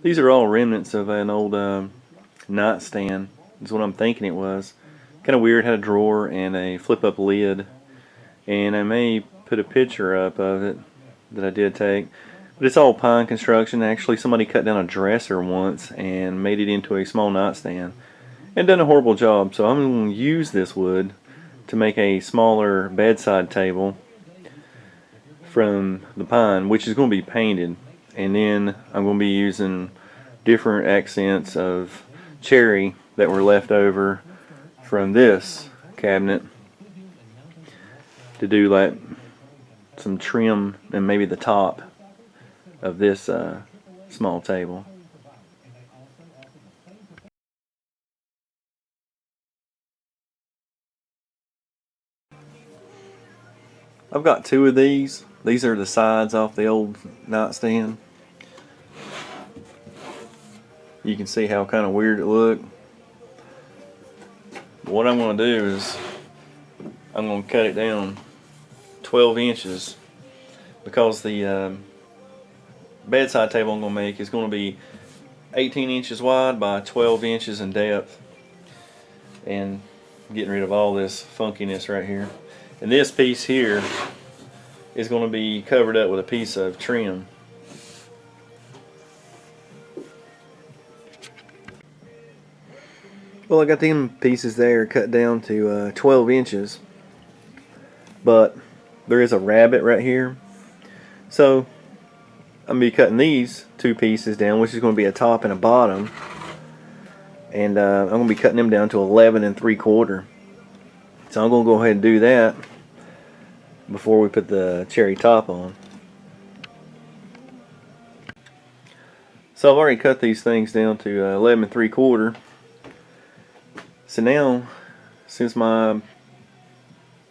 These are all remnants of an old nightstand. Is what I'm thinking it was. Kind of weird. Had a drawer and a flip-up lid. And I may put a picture up of it that I did take. But it's all pine construction. Actually, somebody cut down a dresser once and made it into a small nightstand. And done a horrible job. So I'm going to use this wood to make a smaller bedside table from the pine, which is going to be painted. And then I'm going to be using different accents of cherry that were left over from this cabinet to do like some trim and maybe the top of this small table. I've got two of these. These are the sides off the old nightstand. You can see how kind of weird it looked. What I'm going to do is I'm going to cut it down 12 inches because the bedside table I'm going to make is going to be 18 inches wide by 12 inches in depth, and getting rid of all this funkiness right here. And this piece here is going to be covered up with a piece of trim. Well, I got them pieces there cut down to 12 inches, but there is a rabbet right here, so I'm going to be cutting these two pieces down, which is going to be a top and a bottom, and I'm going to be cutting them down to 11 3/4. So I'm going to go ahead and do that before we put the cherry top on. So I've already cut these things down to 11 3/4. So now, since my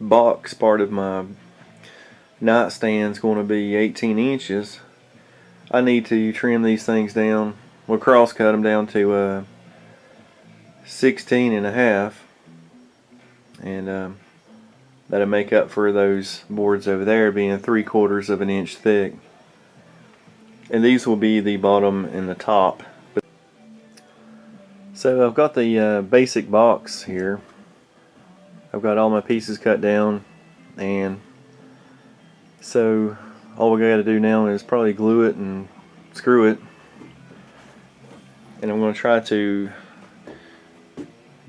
box part of my nightstand is going to be 18 inches, I need to trim these things down. We'll cross cut them down to 16 1/2, and that'll make up for those boards over there being 3/4 of an inch thick. And these will be the bottom and the top. So I've got the basic box here. I've got all my pieces cut down, and so all we got to do now is probably glue it and screw it. And I'm going to try to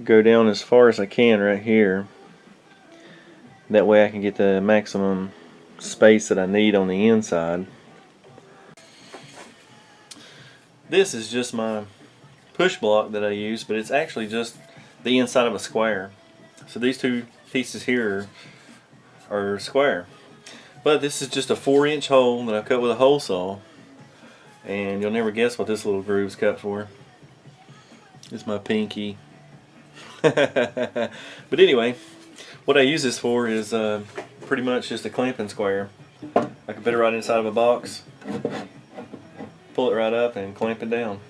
go down as far as I can right here. That way I can get the maximum space that I need on the inside. This is just my push block that I use, but it's actually just the inside of a square. So these two pieces here are square. But this is just a 4-inch hole that I cut with a hole saw. And you'll never guess what this little groove's cut for. It's my pinky. But anyway, what I use this for is pretty much just a clamping square. I can put it right inside of a box, pull it right up, and clamp it down.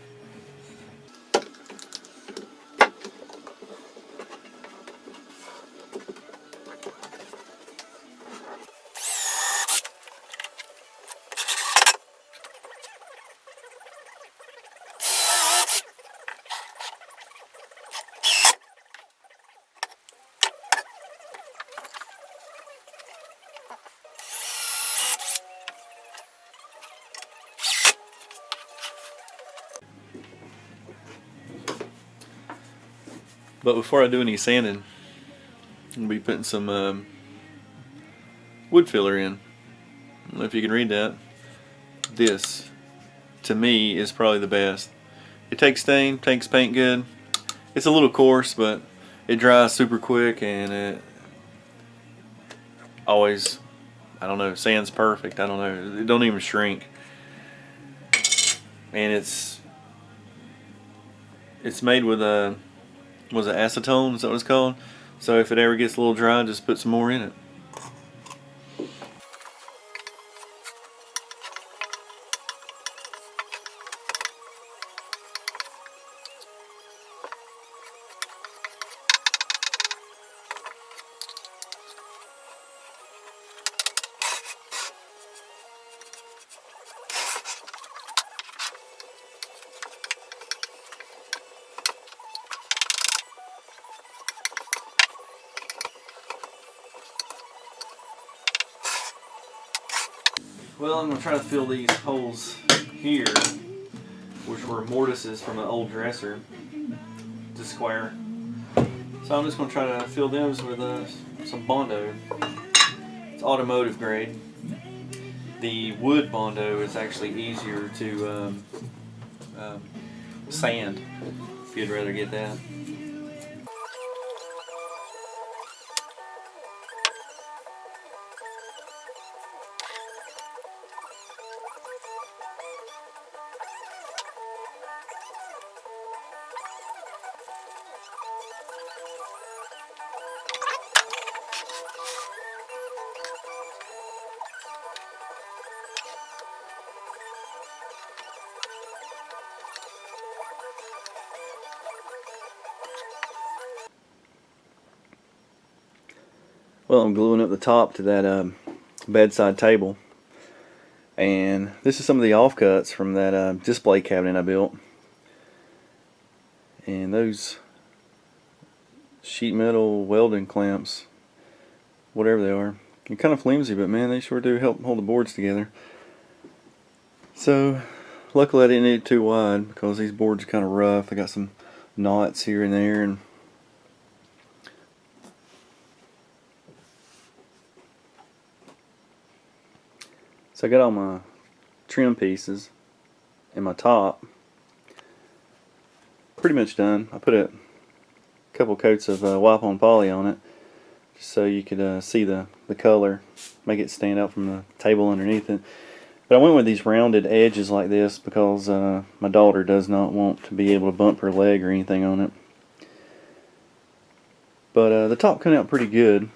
But before I do any sanding, I'm going to be putting some wood filler in. I don't know if you can read that. This, to me, is probably the best. It takes stain, takes paint good. It's a little coarse, but it dries super quick, and it always, I don't know, sands perfect. I don't know, it don't even shrink. And it's made with a, was it acetone? Is that what it's called? So if it ever gets a little dry, just put some more in it. Well, I'm going to try to fill these holes here, which were mortises from an old dresser, to square. So I'm just going to try to fill those with some Bondo. It's automotive grade. The wood Bondo is actually easier to sand, if you'd rather get that. Well, I'm gluing up the top to that bedside table, and this is some of the offcuts from that display cabinet I built. And those sheet metal welding clamps, whatever they are, they're kind of flimsy, but man, they sure do help hold the boards together. So luckily I didn't need it too wide, because these boards are kind of rough. They got some knots here and there, and so I got all my trim pieces and my top pretty much done. I put a couple coats of wipe-on poly on it, just so you could see the color, make it stand out from the table underneath it. But I went with these rounded edges like this because my daughter does not want to be able to bump her leg or anything on it. But the top came out pretty good.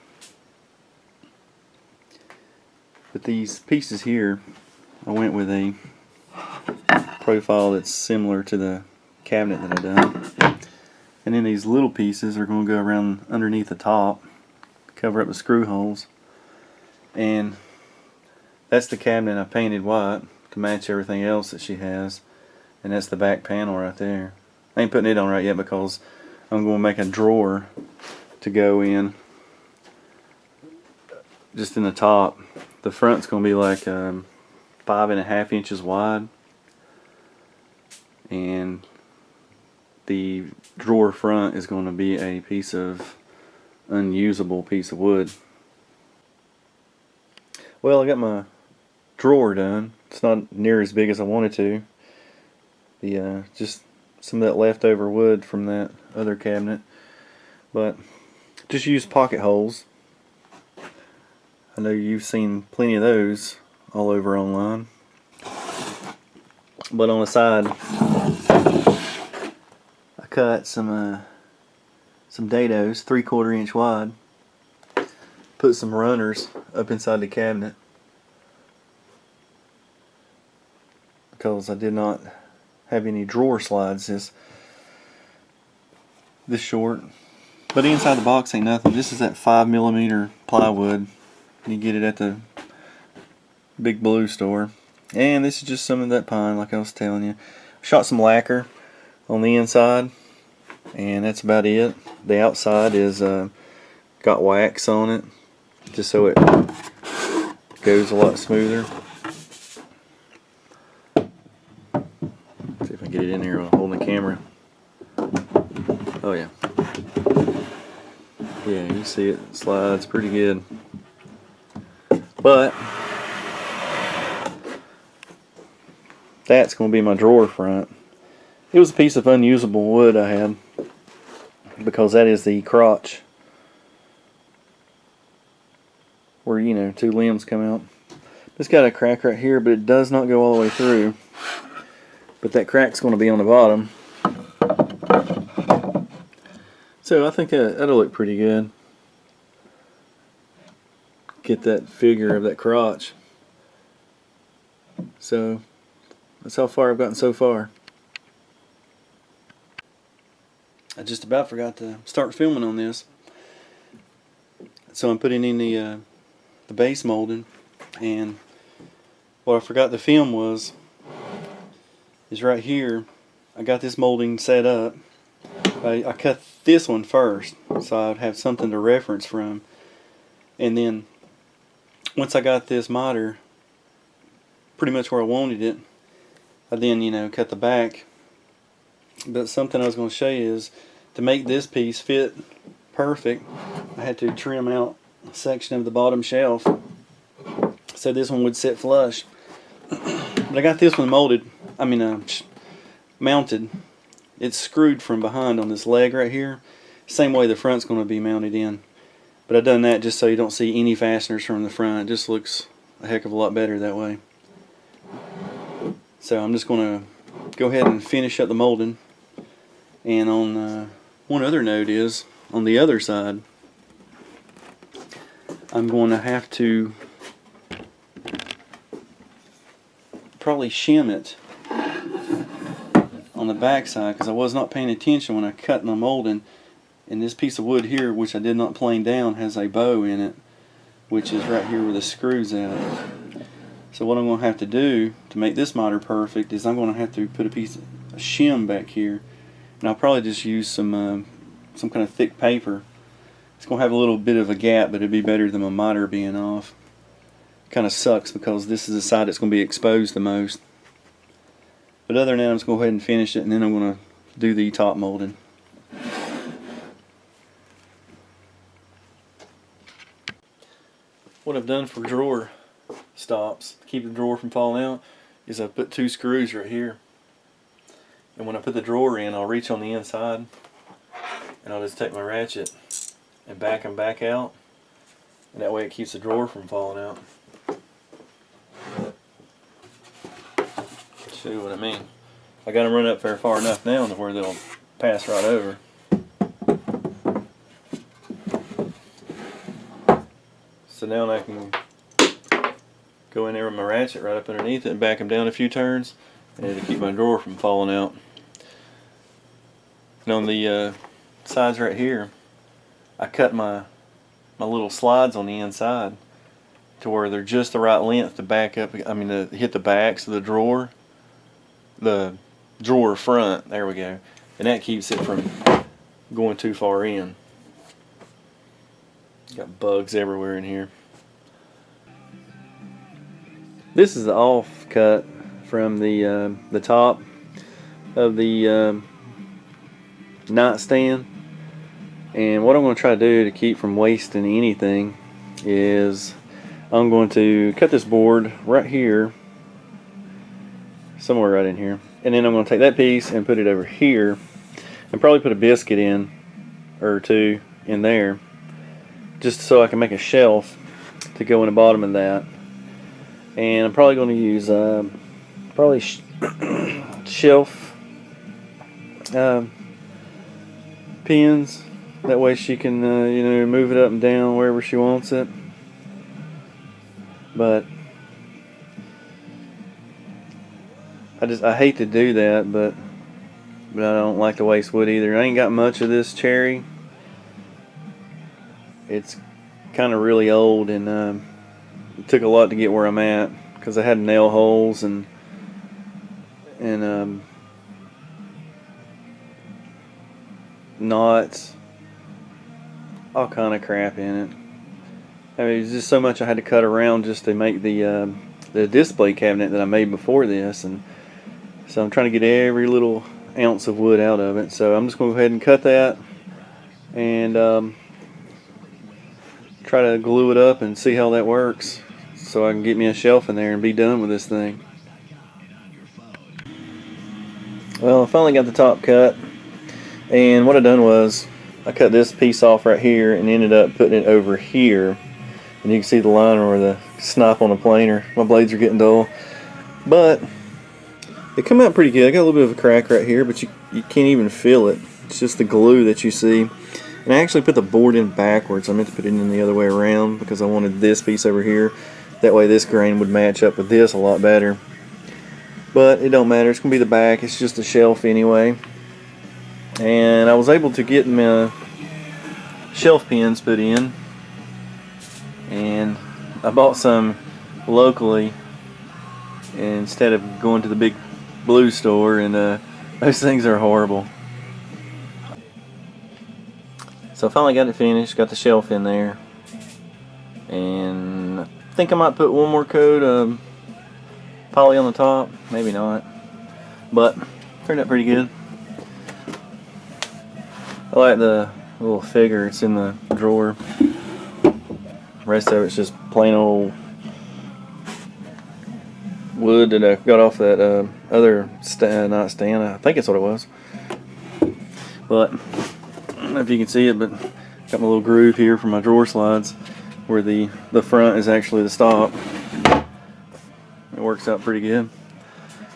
But these pieces here, I went with a profile that's similar to the cabinet that I done. And then these little pieces are going to go around underneath the top, cover up the screw holes. And that's the cabinet I painted white to match everything else that she has. And that's the back panel right there. I ain't putting it on right yet because I'm going to make a drawer to go in just in the top. The front's going to be like 5.5 inches wide, and the drawer front is going to be a unusable piece of wood. Well, I got my drawer done. It's not near as big as I wanted to. Just some of that leftover wood from that other cabinet, but just use pocket holes. I know you've seen plenty of those all over online. But on the side, I cut some dados, 3/4 inch wide. Put some runners up inside the cabinet because I did not have any drawer slides this short. But inside the box ain't nothing. This is that 5mm plywood. You get it at the Big Blue store. And this is just some of that pine, like I was telling you. Shot some lacquer on the inside, and that's about it. The outside is got wax on it, just so it goes a lot smoother. See if I can get it in here while holding the camera. Oh yeah. Yeah, you see it slides pretty good. But that's going to be my drawer front. It was a piece of unusable wood I had, because that is the crotch where, you know, two limbs come out. It's got a crack right here, but it does not go all the way through. But that crack's going to be on the bottom. So I think that'll look pretty good. Get that figure of that crotch. So that's how far I've gotten so far. I just about forgot to start filming on this. So I'm putting in the base molding, and what I forgot to film is right here. I got this molding set up. I cut this one first so I'd have something to reference from, and then once I got this miter pretty much where I wanted it. I then, you know, cut the back. But something I was going to show you is to make this piece fit perfect, I had to trim out a section of the bottom shelf so this one would sit flush. But I got this one mounted. It's screwed from behind on this leg right here, same way the front's going to be mounted in. But I've done that just so you don't see any fasteners from the front. It just looks a heck of a lot better that way. So I'm just going to go ahead and finish up the molding. And on one other note is, on the other side, I'm going to have to probably shim it on the back side, because I was not paying attention when I cut my molding. And this piece of wood here, which I did not plane down, has a bow in it, which is right here where the screw's at. So what I'm going to have to do to make this miter perfect is I'm going to have to put a shim back here, and I'll probably just use some kind of thick paper. It's going to have a little bit of a gap, but it'd be better than my miter being off. Kind of sucks because this is the side that's going to be exposed the most. But other than that, I'm just going to go ahead and finish it, and then I'm going to do the top molding. What I've done for drawer stops to keep the drawer from falling out is I've put 2 screws right here. And when I put the drawer in, I'll reach on the inside and I'll just take my ratchet and back them back out. And that way it keeps the drawer from falling out. Show you what I mean. I got them run up there far enough now to where they'll pass right over. So now I can go in there with my ratchet right up underneath it and back them down a few turns, and it'll keep my drawer from falling out. And on the sides right here, I cut my little slides on the inside to where they're just the right length to back up. To hit the backs of the drawer front. There we go, and that keeps it from going too far in. Got bugs everywhere in here. This is the off cut from the top of the nightstand, and what I'm going to try to do to keep from wasting anything is I'm going to cut this board right here, somewhere right in here, and then I'm going to take that piece and put it over here, and probably put a biscuit in or two in there, just so I can make a shelf to go in the bottom of that. And I'm probably going to use shelf pins. That way she can move it up and down wherever she wants it. But I hate to do that, but I don't like to waste wood either. I ain't got much of this cherry. It's kind of really old, and it took a lot to get where I'm at, because I had nail holes and knots, all kind of crap in it. It's just so much I had to cut around just to make the display cabinet that I made before this, and so I'm trying to get every little ounce of wood out of it. So I'm just going to go ahead and cut that and try to glue it up and see how that works, so I can get me a shelf in there and be done with this thing. Well, I finally got the top cut, and what I done was I cut this piece off right here and ended up putting it over here, and you can see the line where the snipe on the planer. My blades are getting dull, but they come out pretty good. I got a little bit of a crack right here, but you can't even feel it. It's just the glue that you see. And I actually put the board in backwards. I meant to put it in the other way around because I wanted this piece over here. That way this grain would match up with this a lot better. But it don't matter. It's going to be the back. It's just a shelf anyway. And I was able to get my shelf pins put in. And I bought some locally instead of going to the big blue store. And those things are horrible. So I finally got it finished, got the shelf in there, and I think I might put one more coat of poly on the top, maybe not, but turned out pretty good. I like the little figure, it's in the drawer. The rest of it's just plain old wood that I got off that other not stand, I think it's what it was. But I don't know if you can see it, but got my little groove here for my drawer slides where the front is actually the stop. It works out pretty good.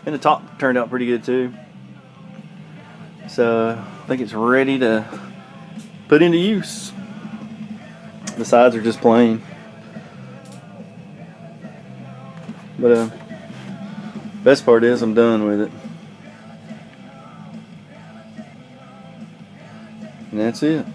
And the top turned out pretty good too. So I think it's ready to put into use. The sides are just plain. But best part is I'm done with it. And that's it.